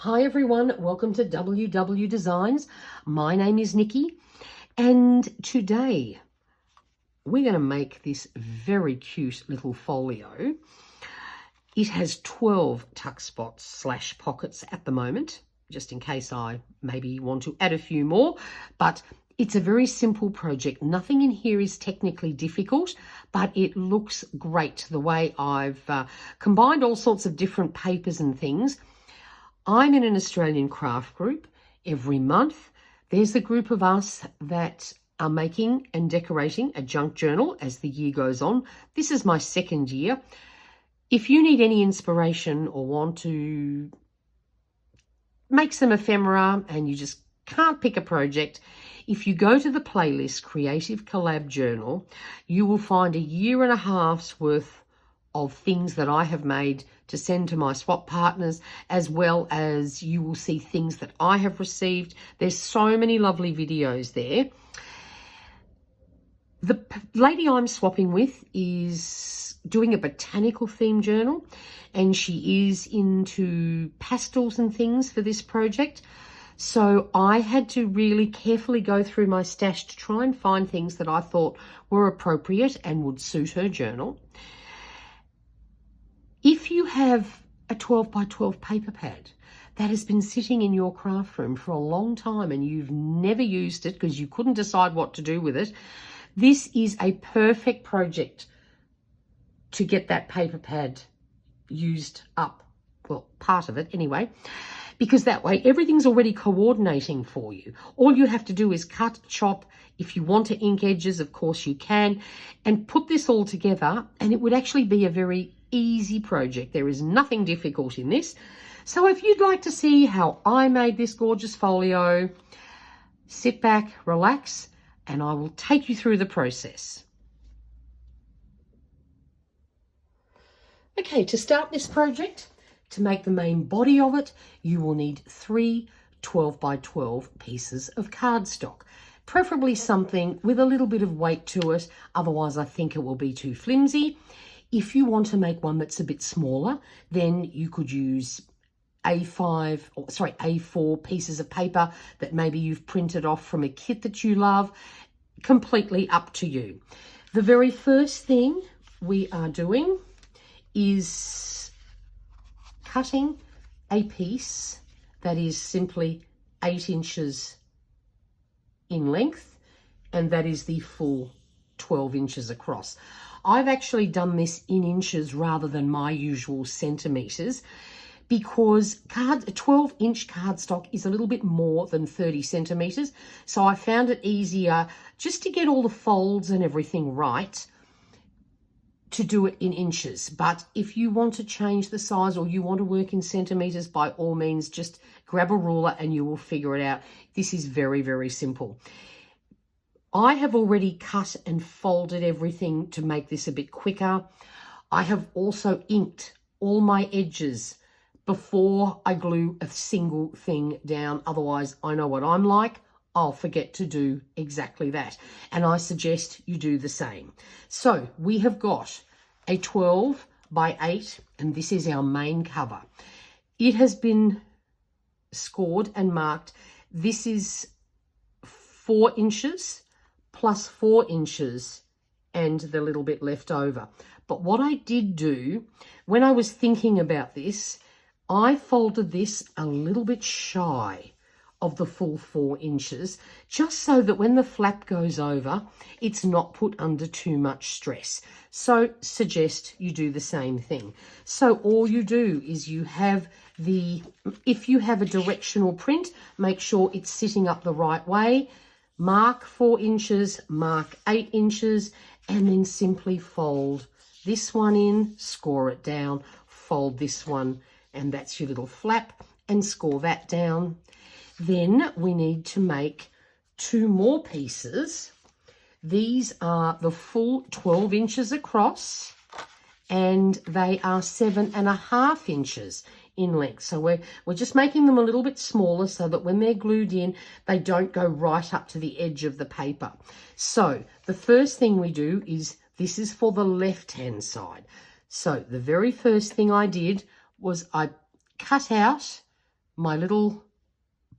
Hi everyone, welcome to WW Designs. My name is Nikki and today we're going to make this very cute little folio. It has 12 tuck spots / pockets at the moment, just in case I maybe want to add a few more, but it's a very simple project. Nothing in here is technically difficult, but it looks great the way I've combined all sorts of different papers and things. I'm in an Australian craft group. Every month there's a group of us that are making and decorating a junk journal as the year goes on. This is my second year. If you need any inspiration or want to make some ephemera and you just can't pick a project, if you go to the playlist Creative Collab Journal, you will find a year and a half's worth of things that I have made to send to my swap partners, as well as you will see things that I have received. There's so many lovely videos there. The lady I'm swapping with is doing a botanical theme journal, and she is into pastels and things for this project. So I had to really carefully go through my stash to try and find things that I thought were appropriate and would suit her journal. If you have a 12 by 12 paper pad that has been sitting in your craft room for a long time and you've never used it because you couldn't decide what to do with it, this is a perfect project to get that paper pad used up. Well, part of it anyway, because that way everything's already coordinating for you. All you have to do is cut, chop. If you want to ink edges, of course you can, and put this all together, and it would actually be a very easy project. There is nothing difficult in this. So if you'd like to see how I made this gorgeous folio, sit back, relax, and I will take you through the process. Okay, to start this project, to make the main body of it, you will need 3 12 by 12 pieces of cardstock, preferably something with a little bit of weight to it. Otherwise, I think it will be too flimsy. If you want to make one that's a bit smaller, then you could use A4 pieces of paper that maybe you've printed off from a kit that you love. Completely up to you. The very first thing we are doing is cutting a piece that is simply 8 inches in length, and that is the full 12 inches across. I've actually done this in inches rather than my usual centimeters, because 12-inch cardstock is a little bit more than 30 centimeters. So I found it easier just to get all the folds and everything right to do it in inches. But if you want to change the size or you want to work in centimeters, by all means, just grab a ruler and you will figure it out. This is very, very simple. I have already cut and folded everything to make this a bit quicker. I have also inked all my edges before I glue a single thing down. Otherwise, I know what I'm like. I'll forget to do exactly that. And I suggest you do the same. So we have got a 12 by 8, and this is our main cover. It has been scored and marked. This is 4 inches plus 4 inches and the little bit left over. But what I did do when I was thinking about this, I folded this a little bit shy of the full 4 inches, just so that when the flap goes over, it's not put under too much stress. So suggest you do the same thing. So all you do is you have if you have a directional print, make sure it's sitting up the right way. Mark 4 inches, mark 8 inches, and then simply fold this one in, score it down, fold this one, and that's your little flap, and score that down. Then we need to make 2 more pieces. These are the full 12 inches across, and they are 7.5 inches in length. So we're just making them a little bit smaller so that when they're glued in, they don't go right up to the edge of the paper. So the first thing we do is, this is for the left-hand side. So the very first thing I did was I cut out my little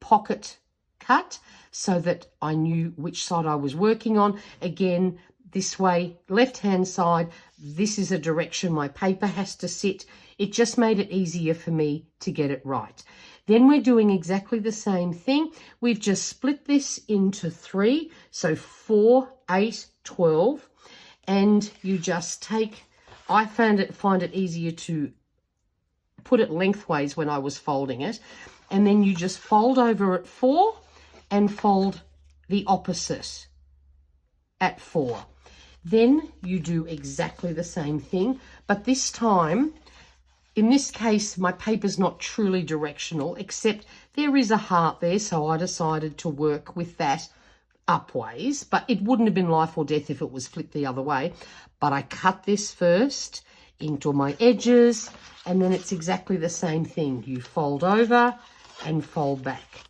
pocket cut so that I knew which side I was working on. Again, this way, left-hand side, this is a direction my paper has to sit. It just made it easier for me to get it right. Then we're doing exactly the same thing. We've just split this into 3, so 4, 8, 12, and you just take, I find it easier to put it lengthways when I was folding it, and then you just fold over at 4 and fold the opposite at 4. Then you do exactly the same thing, but this time, in this case, my paper's not truly directional, except there is a heart there, so I decided to work with that upways, but it wouldn't have been life or death if it was flipped the other way. But I cut this first into my edges, and then it's exactly the same thing. You fold over and fold back.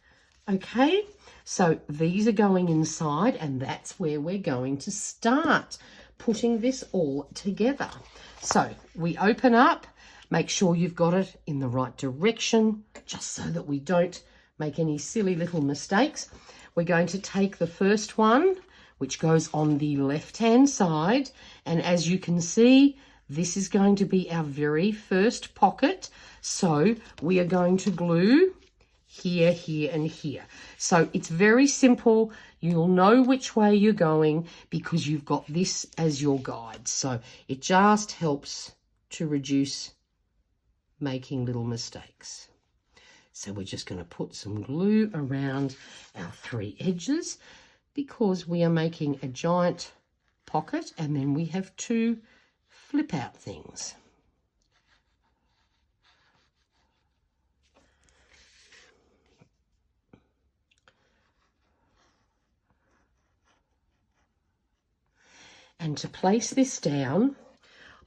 Okay, so these are going inside, and that's where we're going to start putting this all together. So we open up, make sure you've got it in the right direction, just so that we don't make any silly little mistakes. We're going to take the first one, which goes on the left-hand side, and as you can see, this is going to be our very first pocket. So we are going to glue here, here, and here. So it's very simple. You'll know which way you're going because you've got this as your guide. So it just helps to reduce making little mistakes. So we're just going to put some glue around our 3 edges because we are making a giant pocket, and then we have 2 flip out things. And to place this down,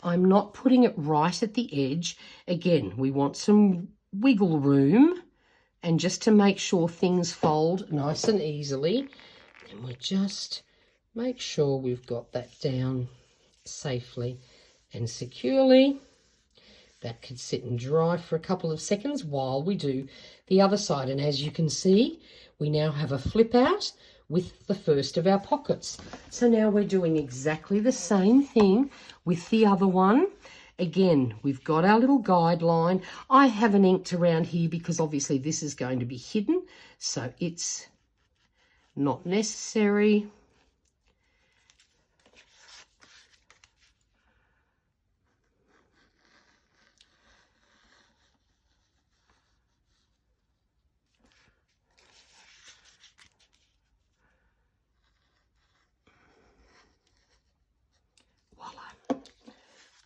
I'm not putting it right at the edge. Again, we want some wiggle room, and just to make sure things fold nice and easily, and we just make sure we've got that down safely and securely. That could sit and dry for a couple of seconds while we do the other side. And as you can see, we now have a flip out with the first of our pockets. So now we're doing exactly the same thing with the other one. Again, we've got our little guideline. I haven't inked around here because obviously this is going to be hidden, so it's not necessary.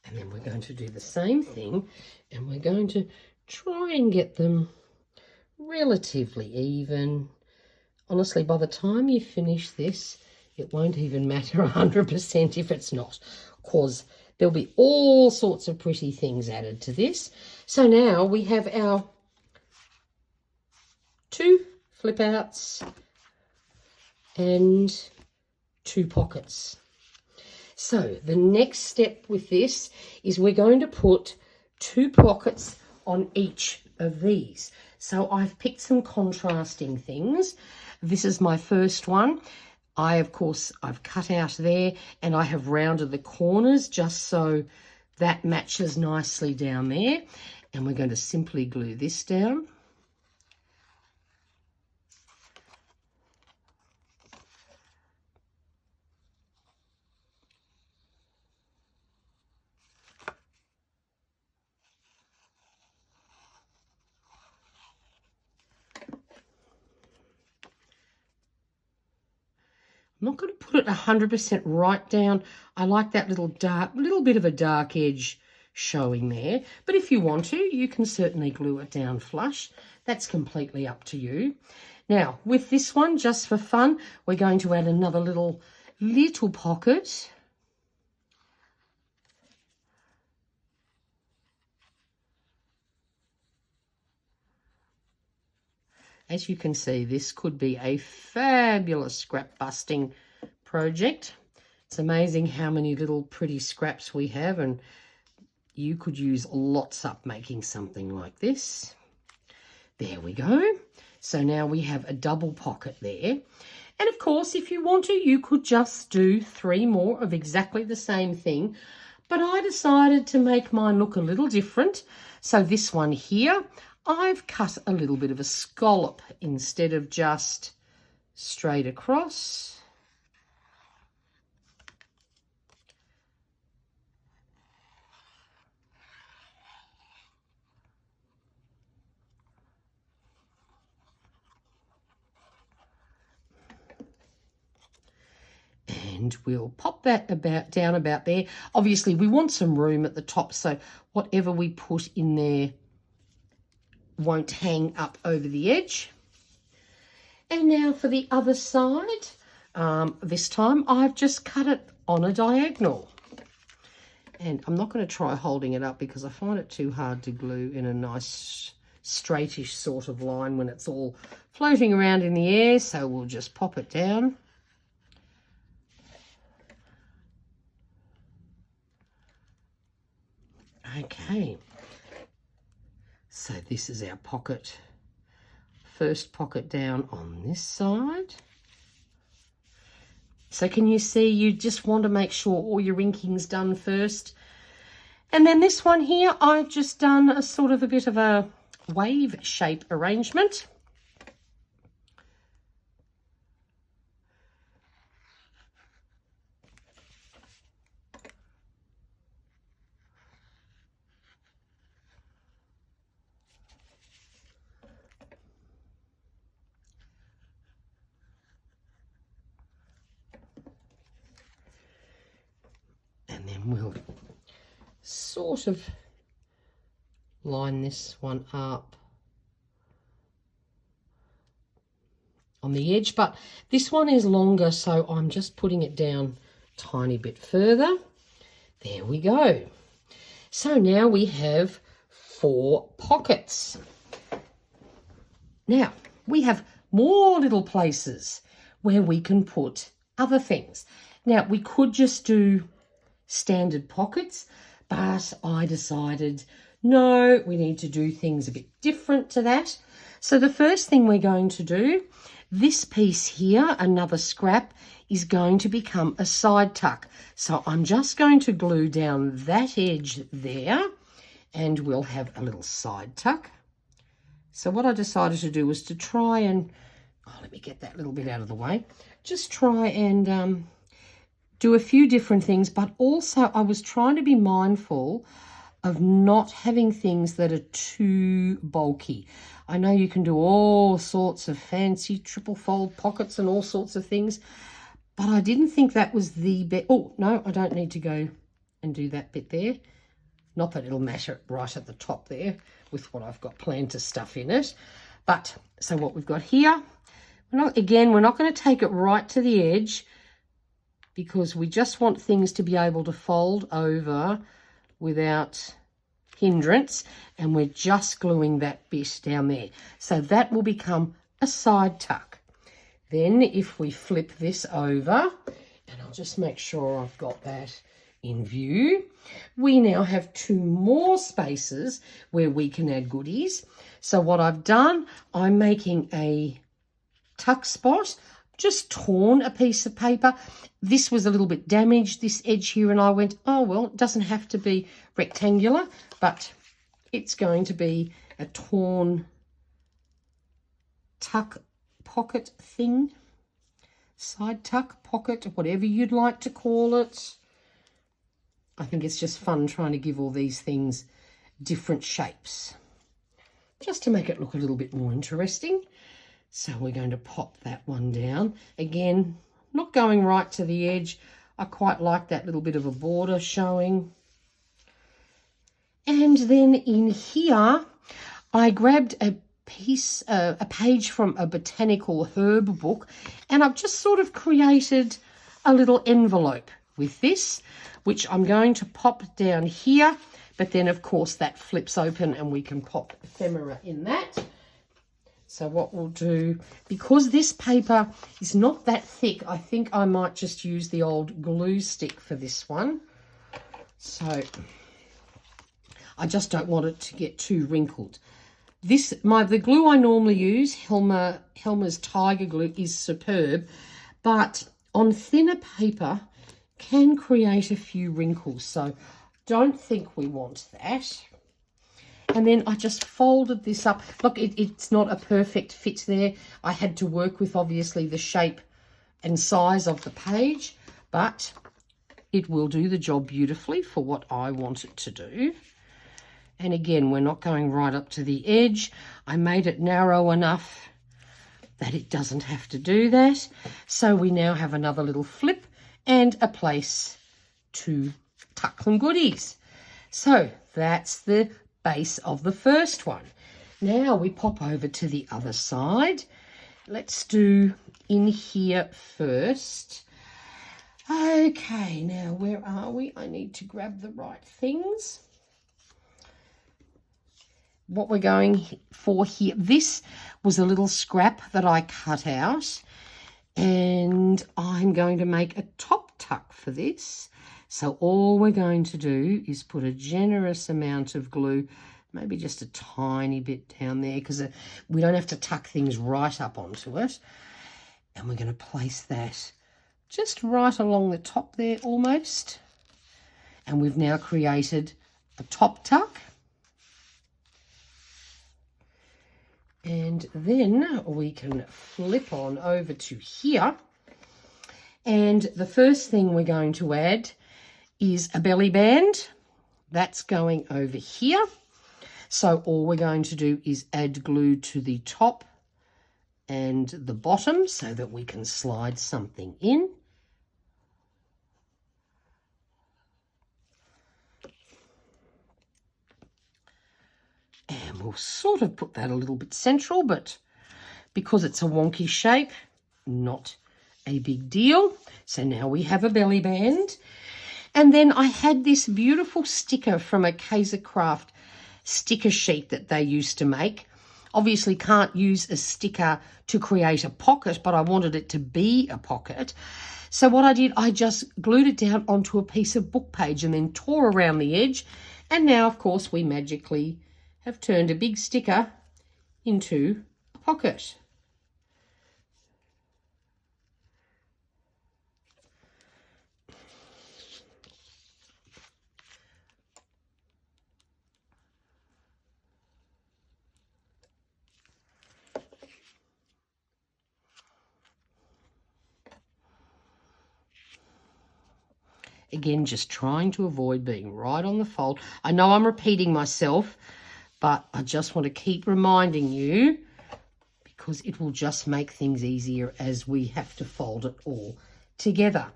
And then we're going to do the same thing, and we're going to try and get them relatively even. Honestly, by the time you finish this, it won't even matter 100% if it's not, because there'll be all sorts of pretty things added to this. So now we have our 2 flip outs and 2 pockets. So the next step with this is we're going to put 2 pockets on each of these. So I've picked some contrasting things. This is my first one. Of course, I've cut out there, and I have rounded the corners just so that matches nicely down there. And we're going to simply glue this down. I'm not going to put it 100% right down. I like that little bit of a dark edge showing there. But if you want to, you can certainly glue it down flush. That's completely up to you. Now, with this one, just for fun, we're going to add another little pocket. As you can see, this could be a fabulous scrap busting project. It's amazing how many little pretty scraps we have, and you could use lots up making something like this. There we go. So now we have a double pocket there. And of course, if you want to, you could just do 3 more of exactly the same thing. But I decided to make mine look a little different. So this one here, I've cut a little bit of a scallop instead of just straight across. And we'll pop that down about there. Obviously, we want some room at the top, so whatever we put in there won't hang up over the edge. And now for the other side, this time I've just cut it on a diagonal. And I'm not going to try holding it up because I find it too hard to glue in a nice straightish sort of line when it's all floating around in the air, so we'll just pop it down. Okay, so this is our pocket, first pocket down on this side. So can you see, you just want to make sure all your inking's done first. And then this one here, I've just done a sort of a bit of a wave shape arrangement. And then we'll sort of line this one up on the edge, but this one is longer, so I'm just putting it down a tiny bit further. There we go. So now we have 4 pockets. Now we have more little places where we can put other things. Now we could just do standard pockets, but I decided no, we need to do things a bit different to that. So the first thing we're going to do, this piece here, another scrap, is going to become a side tuck. So I'm just going to glue down that edge there and we'll have a little side tuck. So what I decided to do was to try and, let me get that little bit out of the way, just try and do a few different things, but also I was trying to be mindful of not having things that are too bulky. I know you can do all sorts of fancy triple fold pockets and all sorts of things, but I didn't think that was the best. Oh, no, I don't need to go and do that bit there. Not that it'll matter right at the top there with what I've got planned to stuff in it. But so what we've got here, we're not going to take it right to the edge, because we just want things to be able to fold over without hindrance, and we're just gluing that bit down there. So that will become a side tuck. Then if we flip this over, and I'll just make sure I've got that in view, we now have 2 more spaces where we can add goodies. So what I've done, I'm making a tuck spot, just torn a piece of paper. This was a little bit damaged, this edge here, and I went, oh, well, it doesn't have to be rectangular, but it's going to be a torn tuck pocket thing, side tuck pocket, whatever you'd like to call it. I think it's just fun trying to give all these things different shapes, just to make it look a little bit more interesting. So we're going to pop that one down. Again, not going right to the edge. I quite like that little bit of a border showing. And then in here, I grabbed a page from a botanical herb book, and I've just sort of created a little envelope with this, which I'm going to pop down here. But then, of course, that flips open and we can pop ephemera in that. So what we'll do, because this paper is not that thick, I think I might just use the old glue stick for this one. So I just don't want it to get too wrinkled. The glue I normally use, Helmer's Tiger Glue, is superb, but on thinner paper can create a few wrinkles, so don't think we want that. And then I just folded this up. Look, it's not a perfect fit there. I had to work with, obviously, the shape and size of the page, but it will do the job beautifully for what I want it to do. And again, we're not going right up to the edge. I made it narrow enough that it doesn't have to do that. So we now have another little flip and a place to tuck some goodies. So that's the base of the first one. Now we pop over to the other side. Let's do in here first. Okay, now where are we? I need to grab the right things. What we're going for here, this was a little scrap that I cut out, and I'm going to make a top tuck for this. So all we're going to do is put a generous amount of glue, maybe just a tiny bit down there, because we don't have to tuck things right up onto it. And we're going to place that just right along the top there almost. And we've now created a top tuck. And then we can flip on over to here. And the first thing we're going to add is a belly band. That's going over here. So all we're going to do is add glue to the top and the bottom so that we can slide something in. And we'll sort of put that a little bit central, but because it's a wonky shape, not a big deal. So now we have a belly band. And then I had this beautiful sticker from a Craft sticker sheet that they used to make. Obviously can't use a sticker to create a pocket, but I wanted it to be a pocket. So what I did, I just glued it down onto a piece of book page and then tore around the edge. And now, of course, we magically have turned a big sticker into a pocket. Again, just trying to avoid being right on the fold. I know I'm repeating myself, but I just want to keep reminding you because it will just make things easier as we have to fold it all together.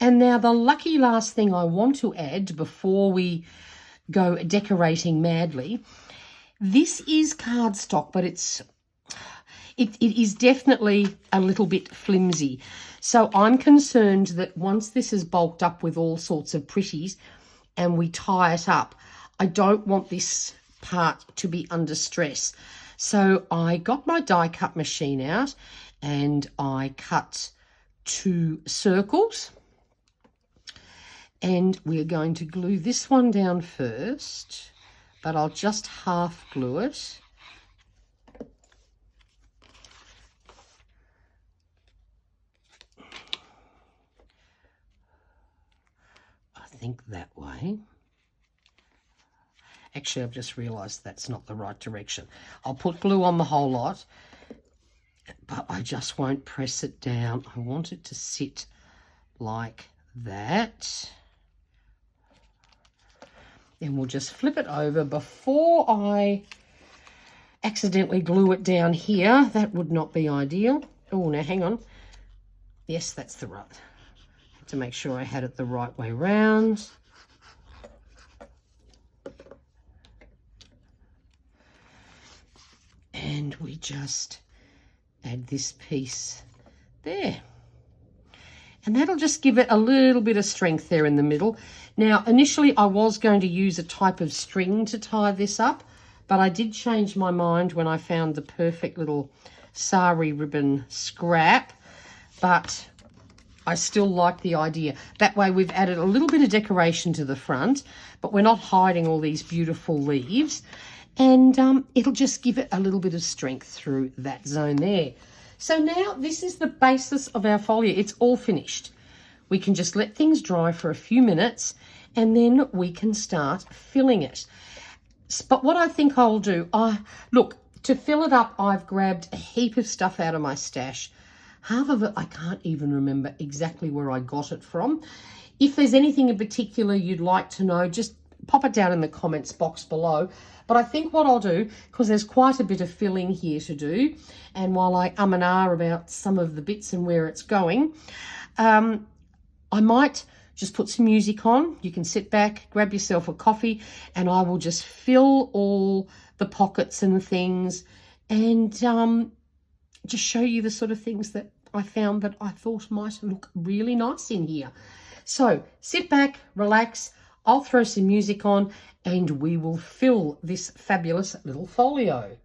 And now the lucky last thing I want to add before we go decorating madly, this is cardstock, but it is definitely a little bit flimsy. So I'm concerned that once this is bulked up with all sorts of pretties and we tie it up, I don't want this part to be under stress. So I got my die cut machine out and I cut 2 circles. And we're going to glue this one down first, but I'll just half glue it. I think that way. Actually, I've just realised that's not the right direction. I'll put glue on the whole lot, but I just won't press it down. I want it to sit like that. Then we'll just flip it over before I accidentally glue it down here. That would not be ideal. Oh, now hang on. Yes, that's the right. I had to make sure I had it the right way round. And we just add this piece there. And that'll just give it a little bit of strength there in the middle. Now, initially I was going to use a type of string to tie this up, but I did change my mind when I found the perfect little sari ribbon scrap, but I still like the idea. That way we've added a little bit of decoration to the front, but we're not hiding all these beautiful leaves. and it'll just give it a little bit of strength through that zone there. So now this is the basis of our folio. It's all finished. We can just let things dry for a few minutes and then we can start filling it. But what I think I'll do, look, to fill it up, I've grabbed a heap of stuff out of my stash. Half of it, I can't even remember exactly where I got it from. If there's anything in particular you'd like to know, just pop it down in the comments box below. But I think what I'll do, because there's quite a bit of filling here to do, and while I and ah about some of the bits and where it's going, I might just put some music on. You can sit back, grab yourself a coffee, and I will just fill all the pockets and things and just show you the sort of things that I found that I thought might look really nice in here. So sit back, relax, I'll throw some music on and we will fill this fabulous little folio.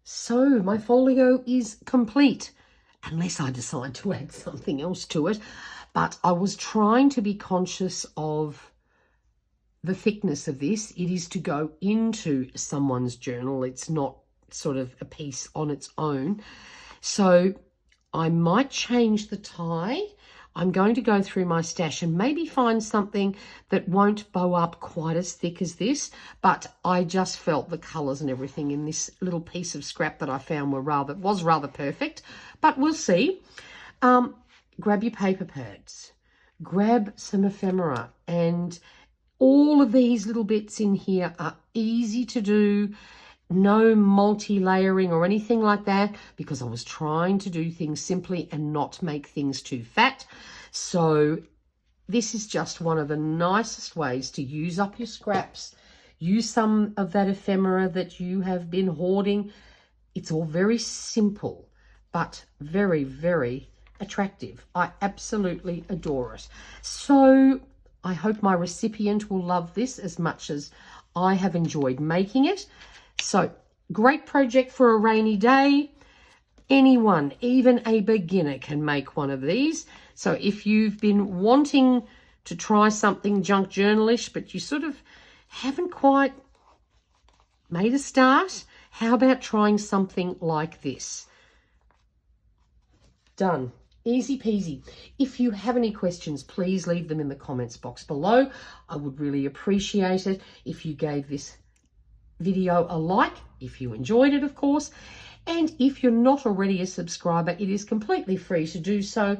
So my folio is complete, unless I decide to add something else to it. But I was trying to be conscious of the thickness of this. It is to go into someone's journal. It's not sort of a piece on its own. So I might change the tie. I'm going to go through my stash and maybe find something that won't bow up quite as thick as this, but I just felt the colours and everything in this little piece of scrap that I found was rather perfect, but we'll see. Grab your paper pads, grab some ephemera, and all of these little bits in here are easy to do. No multi-layering or anything like that, because I was trying to do things simply and not make things too fat. So this is just one of the nicest ways to use up your scraps. Use some of that ephemera that you have been hoarding. It's all very simple, but very, very attractive. I absolutely adore it. So I hope my recipient will love this as much as I have enjoyed making it. So, great project for a rainy day. Anyone, even a beginner, can make one of these. So if you've been wanting to try something junk journalish, but you sort of haven't quite made a start, how about trying something like this? Done. Easy peasy. If you have any questions, please leave them in the comments box below. I would really appreciate it if you gave this video a like, if you enjoyed it, of course. And if you're not already a subscriber, it is completely free to do so.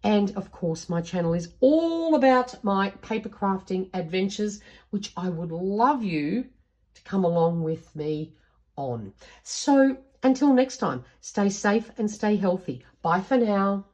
And of course, my channel is all about my paper crafting adventures, which I would love you to come along with me on. So until next time, stay safe and stay healthy. Bye for now.